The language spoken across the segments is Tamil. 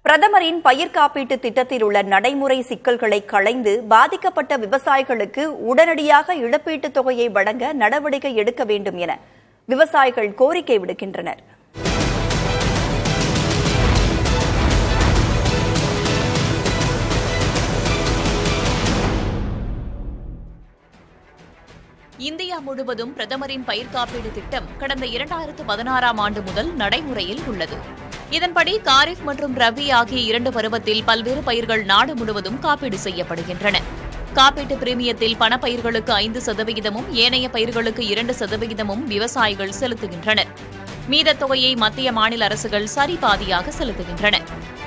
பிரதமரின் பயிர் காப்பீட்டு திட்டத்தில் உள்ள நடைமுறை சிக்கல்களை களைந்து பாதிக்கப்பட்ட விவசாயிகளுக்கு உடனடியாக இழப்பீட்டுத் தொகையை வழங்க நடவடிக்கை எடுக்க வேண்டும் என விவசாயிகள் கோரிக்கை விடுக்கின்றனர். இந்தியா முழுவதும் பிரதமரின் பயிர் காப்பீடு திட்டம் கடந்த 2016ஆம் ஆண்டு முதல் நடைமுறையில் உள்ளது. இதன்படி காரிஃப் மற்றும் ரபி ஆகிய 2 பருவத்தில் பல்வேறு பயிர்கள் நாடு முழுவதும் காப்பீடு செய்யப்படுகின்றன. காப்பீட்டு பிரீமியத்தில் பணப்பயிர்களுக்கு 5%, ஏனைய பயிர்களுக்கு 2% விவசாயிகள் செலுத்துகின்றனர். மீதத் தொகையை மத்திய மாநில அரசுகள் சரிபாதியாக செலுத்துகின்றன.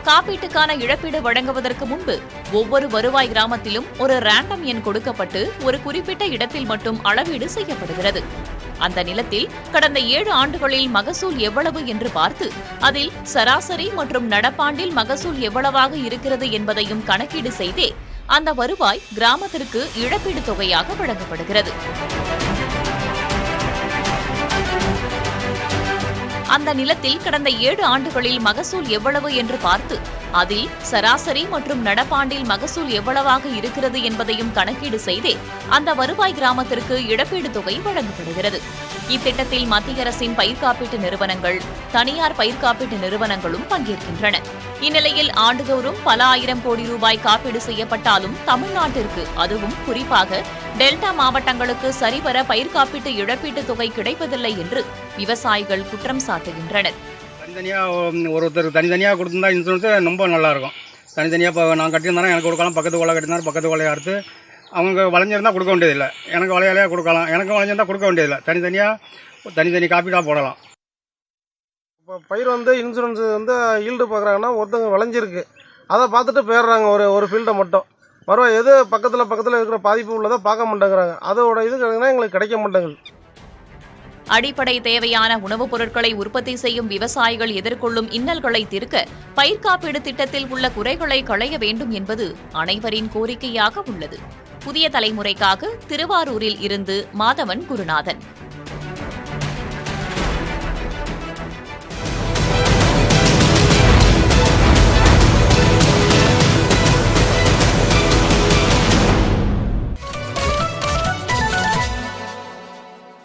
காப்பீட்டுக்கான இழப்பீடு வழங்குவதற்கு முன்பு ஒவ்வொரு வருவாய் கிராமத்திலும் ஒரு ரேண்டம் எண் கொடுக்கப்பட்டு ஒரு குறிப்பிட்ட இடத்தில் மட்டும் அளவீடு செய்யப்படுகிறது. அந்த நிலத்தில் கடந்த 7 ஆண்டுகளில் மகசூல் எவ்வளவு என்று பார்த்து அதில் சராசரி மற்றும் நடப்பாண்டில் மகசூல் எவ்வளவாக இருக்கிறது என்பதையும் கணக்கீடு செய்தே அந்த வருவாய் கிராமத்திற்கு இழப்பீடு தொகையாக வழங்கப்படுகிறது. அந்த நிலத்தில் கடந்த 7 ஆண்டுகளில் மகசூல் எவ்வளவு என்று பார்த்து அதில் சராசரி மற்றும் நடப்பாண்டில் மகசூல் எவ்வளவாக இருக்கிறது என்பதையும் கணக்கீடு செய்தே அந்த வருவாய் கிராமத்திற்கு இழப்பீடு தொகை வழங்கப்படுகிறது. இத்திட்டத்தில் மத்திய அரசின் பயிர் காப்பீட்டு நிறுவனங்கள், தனியார் பயிர் காப்பீட்டு நிறுவனங்களும் பங்கேற்கின்றன. இந்நிலையில் ஆண்டுதோறும் பல ஆயிரம் கோடி ரூபாய் காப்பீடு செய்யப்பட்டாலும் தமிழ்நாட்டிற்கு, அதுவும் குறிப்பாக டெல்டா மாவட்டங்களுக்கு சரிவர பயிர் காப்பீட்டு இழப்பீட்டுத் தொகை கிடைப்பதில்லை என்று விவசாயிகள் குற்றம் சாட்டுகின்றனர். ஒருத்தருக்கு தனித்தனியாக கொடுத்துருந்தா இன்சூரன்ஸ் ரொம்ப நல்லாயிருக்கும். தனித்தனியாக இப்போ நான் கட்டியிருந்தாலும் எனக்கு கொடுக்கலாம், பக்கத்து கொலை கட்டியிருந்தாலும் பக்கத்து கொலையை அறுத்து அவங்க வளைஞ்சிருந்தால் கொடுக்க வேண்டியதில்லை. எனக்கு வளையாலையாக கொடுக்கலாம், எனக்கு வளைஞ்சிருந்தால் கொடுக்க வேண்டியதில்லை. தனித்தனி காப்பீடாக போடலாம். இப்போ பயிர் இன்சூரன்ஸ் ஈல்டு பார்க்குறாங்கன்னா ஒருத்தவங்க விளைஞ்சிருக்கு, அதை பார்த்துட்டு போயிடுறாங்க. ஒரு ஃபீல்டை மட்டும் மறுபடியும் எது பக்கத்தில் இருக்கிற பாதிப்பு உள்ளதை பார்க்க மாட்டேங்கிறாங்க. அதோட இது எங்களுக்கு கிடைக்க மாட்டேங்குது. அடிப்படை தேவையான உணவுப் பொருட்களை உற்பத்தி செய்யும் விவசாயிகள் எதிர்கொள்ளும் இன்னல்களை தீர்க்க பயிர் காப்பீடு திட்டத்தில் உள்ள குறைகளை களைய வேண்டும் என்பது அனைவரின் கோரிக்கையாக உள்ளது. புதிய தலைமுறைக்காக திருவாரூரில் இருந்து மாதவன் குருநாதன்.